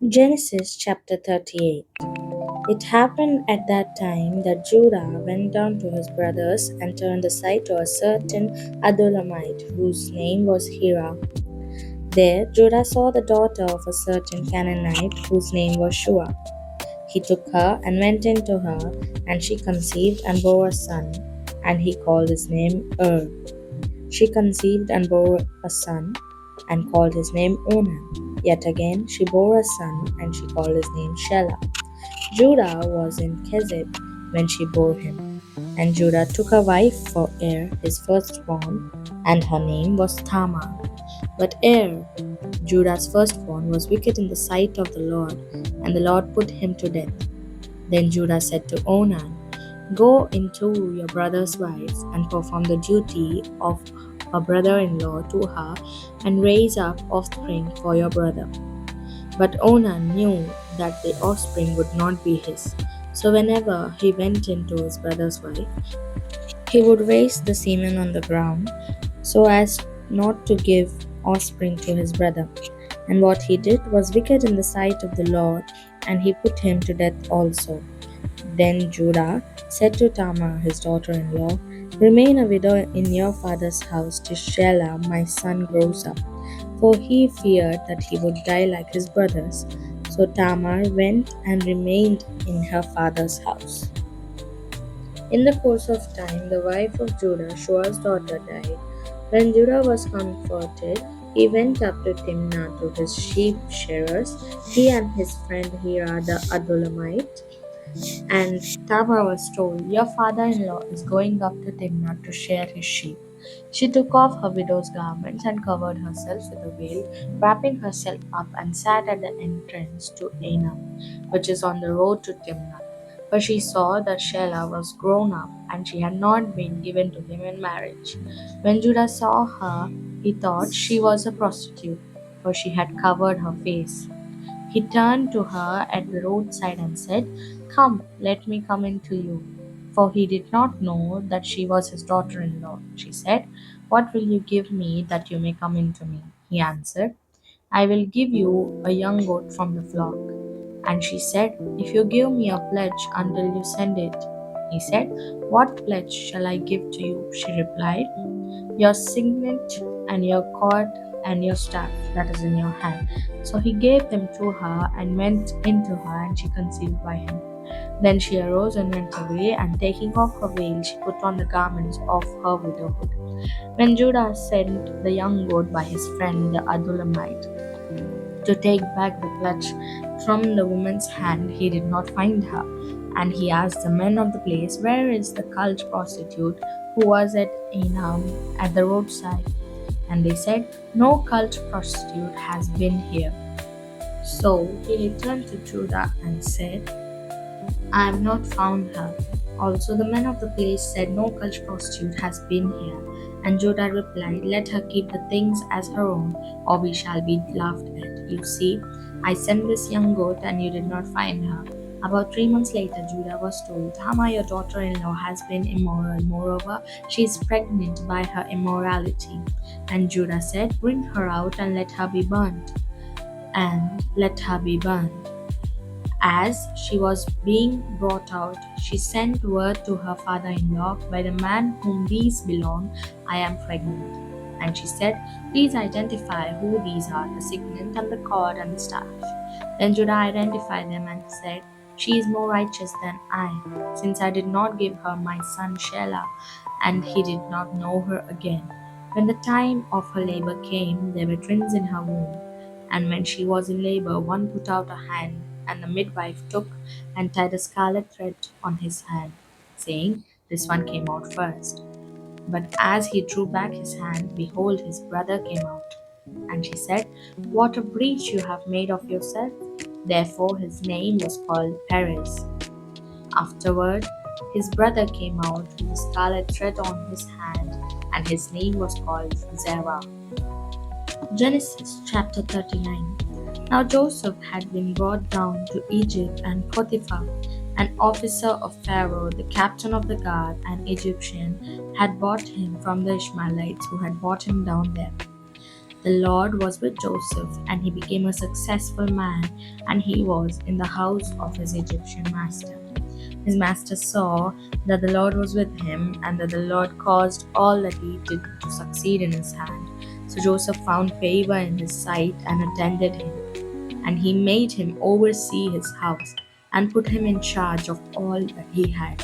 Genesis chapter 38. It happened at that time that Judah went down to his brothers and turned aside to a certain Adullamite whose name was Hira. There Judah saw the daughter of a certain Canaanite whose name was Shua. He took her and went in to her, and she conceived and bore a son, and he called his name She conceived and bore a son, and called his name Onan. Yet again she bore a son, and she called his name Shelah. Judah was in Kezib when she bore him, and Judah took a wife for his firstborn, and her name was Tamar. But Judah's firstborn, was wicked in the sight of the Lord, and the Lord put him to death. Then Judah said to Onan, "Go into your brother's wives, and perform the duty of a brother in law to her, and raise up offspring for your brother." But Onan knew that the offspring would not be his. So whenever he went into his brother's wife, he would raise the semen on the ground, so as not to give offspring to his brother. And what he did was wicked in the sight of the Lord, and he put him to death also. Then Judah said to Tamar, his daughter in law, "Remain a widow in your father's house till Shelah, my son, grows up." For he feared that he would die like his brothers. So Tamar went and remained in her father's house. In the course of time, the wife of Judah, Shua's daughter, died. When Judah was comforted, he went up to Timnah to his sheep shearers, he and his friend Hira the Adullamite. And Tamar was told, "Your father-in-law is going up to Timnah to shear his sheep." She took off her widow's garments and covered herself with a veil, wrapping herself up, and sat at the entrance to Anam, which is on the road to Timnah. For she saw that Shelah was grown up, and she had not been given to him in marriage. When Judah saw her, he thought she was a prostitute, for she had covered her face. He turned to her at the roadside and said, "Come, let me come in to you." For he did not know that she was his daughter in law. She said, "What will you give me that you may come in to me?" He answered, "I will give you a young goat from the flock." And she said, "If you give me a pledge until you send it." He said, "What pledge shall I give to you?" She replied, "Your signet and your cord and your staff that is in your hand." So he gave them to her and went into her, and she conceived by him. Then she arose and went away, and taking off her veil, she put on the garments of her widowhood. When Judah sent the young goat by his friend the Adullamite to take back the pledge from the woman's hand, he did not find her. And he asked the men of the place, "Where is the cult prostitute who was at Enam at the roadside?" And they said, "No cult prostitute has been here." So he returned to Judah and said, "I have not found her." Also the men of the place said, "No cult prostitute has been here." And Judah replied, "Let her keep the things as her own, or we shall be laughed at. You see, I sent this young goat, and you did not find her." About 3 months later, Judah was told, "Tamar, your daughter-in-law, has been immoral. Moreover, she is pregnant by her immorality." And Judah said, "Bring her out and let her be burnt." And let her be burned. As she was being brought out, she sent word to her father-in-law, "By the man whom these belong, I am pregnant." And she said, "Please identify who these are, the signet and the cord and the staff." Then Judah identified them and said, "She is more righteous than I, since I did not give her my son Shelah." And he did not know her again. When the time of her labor came, there were twins in her womb. And when she was in labor, one put out a hand, and the midwife took and tied a scarlet thread on his hand, saying, "This one came out first." But as he drew back his hand, behold, his brother came out. And she said, "What a breach you have made of yourself!" Therefore his name was called Perez. Afterward, his brother came out with a scarlet thread on his hand, and his name was called Zerah. Genesis chapter 39. Now Joseph had been brought down to Egypt, and Potiphar, an officer of Pharaoh, the captain of the guard, an Egyptian, had bought him from the Ishmaelites who had brought him down there. The Lord was with Joseph, and he became a successful man, and he was in the house of his Egyptian master. His master saw that the Lord was with him, and that the Lord caused all that he did to succeed in his hand. So Joseph found favor in his sight and attended him, and he made him oversee his house, and put him in charge of all that he had.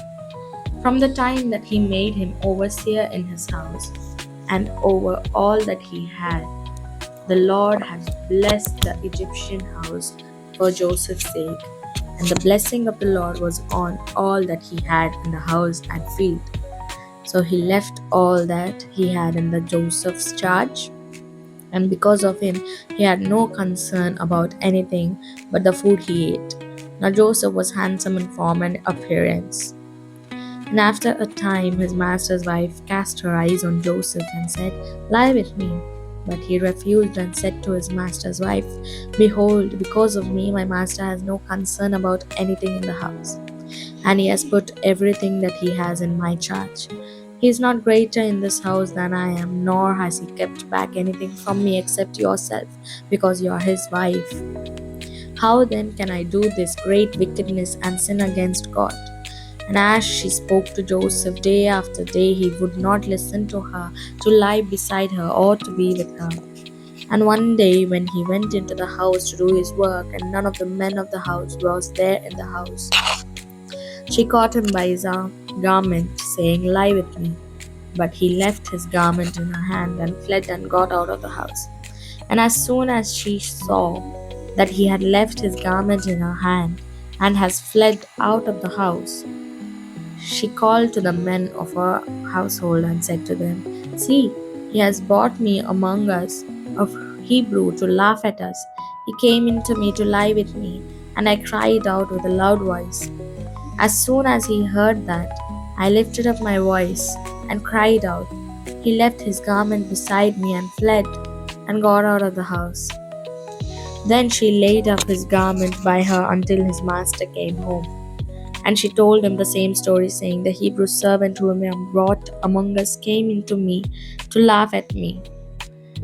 From the time that he made him overseer in his house, and over all that he had, the Lord has blessed the Egyptian house for Joseph's sake, and the blessing of the Lord was on all that he had in the house and field. So he left all that he had in the Joseph's charge, and because of him, he had no concern about anything but the food he ate. Now Joseph was handsome in form and appearance. And after a time, his master's wife cast her eyes on Joseph and said, "Lie with me." But he refused and said to his master's wife, "Behold, because of me, my master has no concern about anything in the house, and he has put everything that he has in my charge. He is not greater in this house than I am, nor has he kept back anything from me except yourself, because you are his wife. How then can I do this great wickedness and sin against God?" And as she spoke to Joseph day after day, he would not listen to her, to lie beside her, or to be with her. And one day, when he went into the house to do his work, and none of the men of the house was there in the house, she caught him by his garment, saying, "Lie with me." But he left his garment in her hand, and fled and got out of the house. And as soon as she saw that he had left his garment in her hand, and has fled out of the house, she called to the men of her household and said to them, "See, he has brought me among us of Hebrew to laugh at us. He came into me to lie with me, and I cried out with a loud voice. As soon as he heard that, I lifted up my voice and cried out. He left his garment beside me and fled and got out of the house." Then she laid up his garment by her until his master came home. And she told him the same story, saying, "The Hebrew servant whom I brought among us came into me to laugh at me.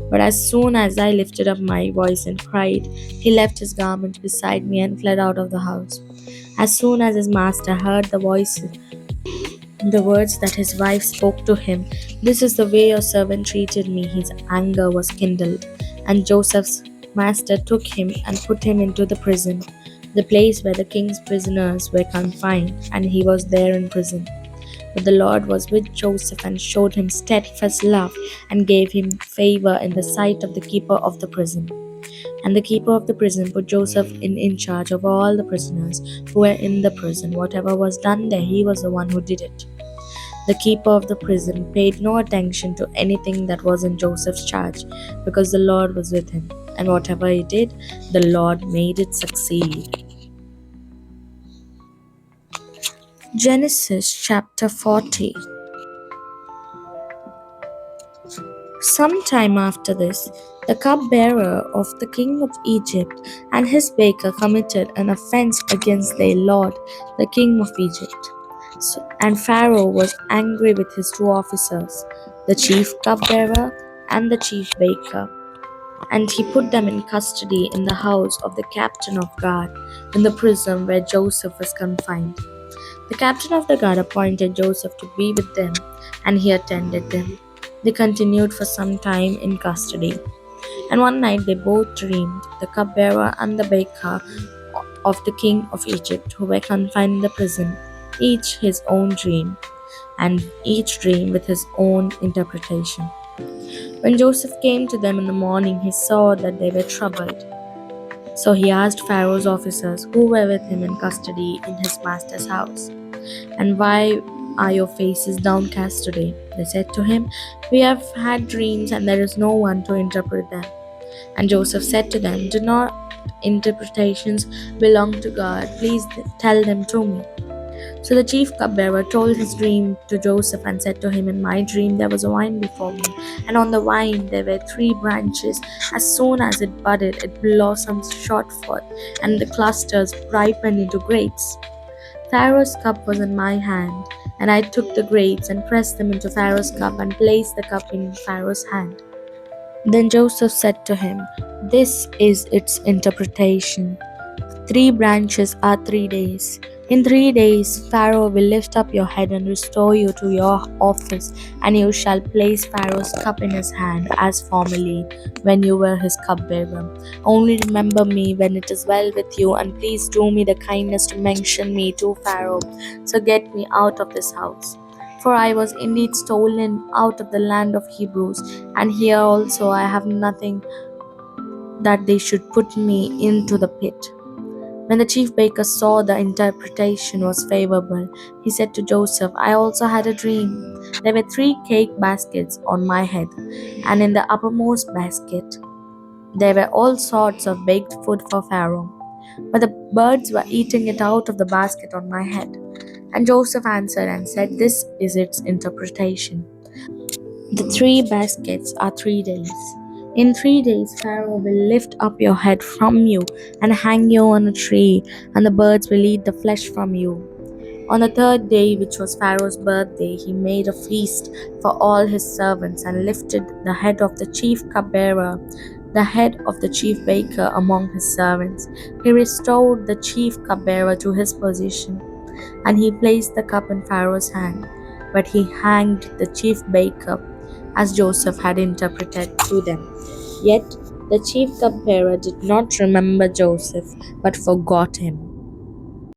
But as soon as I lifted up my voice and cried, he left his garment beside me and fled out of the house." As soon as his master heard the words that his wife spoke to him, "This is the way your servant treated me," his anger was kindled. And Joseph's master took him and put him into the prison, the place where the king's prisoners were confined, and he was there in prison. But the Lord was with Joseph and showed him steadfast love and gave him favor in the sight of the keeper of the prison. And the keeper of the prison put Joseph in charge of all the prisoners who were in the prison. Whatever was done there, he was the one who did it. The keeper of the prison paid no attention to anything that was in Joseph's charge, because the Lord was with him, and whatever he did, the Lord made it succeed. Genesis chapter 40. Sometime after this, the cupbearer of the king of Egypt and his baker committed an offense against their lord, the king of Egypt. And Pharaoh was angry with his two officers, the chief cupbearer and the chief baker, and he put them in custody in the house of the captain of guard, in the prison where Joseph was confined. The captain of the guard appointed Joseph to be with them, and he attended them. They continued for some time in custody. And one night they both dreamed, the cupbearer and the baker of the king of Egypt, who were confined in the prison, each his own dream, and each dream with his own interpretation. When Joseph came to them in the morning, he saw that they were troubled. So he asked Pharaoh's officers who were with him in custody in his master's house, "And why are your faces downcast today?" They said to him, "We have had dreams, and there is no one to interpret them." And Joseph said to them, "Do not interpretations belong to God? Please tell them to me." So the chief cupbearer told his dream to Joseph and said to him, "In my dream there was a vine before me, and on the vine there were 3 branches. As soon as it budded, it blossomed shot forth, and the clusters ripened into grapes. Pharaoh's cup was in my hand, and I took the grapes and pressed them into Pharaoh's cup and placed the cup in Pharaoh's hand. Then Joseph said to him, "This is its interpretation. 3 branches are 3 days. In 3 days, Pharaoh will lift up your head and restore you to your office, and you shall place Pharaoh's cup in his hand as formerly when you were his cupbearer. Only remember me when it is well with you, and please do me the kindness to mention me to Pharaoh, so get me out of this house. For I was indeed stolen out of the land of Hebrews, and here also I have nothing that they should put me into the pit." When the chief baker saw the interpretation was favorable, he said to Joseph, "I also had a dream. There were 3 cake baskets on my head, and in the uppermost basket there were all sorts of baked food for Pharaoh. But the birds were eating it out of the basket on my head." And Joseph answered and said, "This is its interpretation. The 3 baskets are 3 days. In 3 days, Pharaoh will lift up your head from you and hang you on a tree, and the birds will eat the flesh from you." On the third day, which was Pharaoh's birthday, he made a feast for all his servants and lifted the head of the chief cupbearer, the head of the chief baker among his servants. He restored the chief cupbearer to his position, and he placed the cup in Pharaoh's hand. But he hanged the chief baker, as Joseph had interpreted to them. Yet the chief cupbearer did not remember Joseph, but forgot him.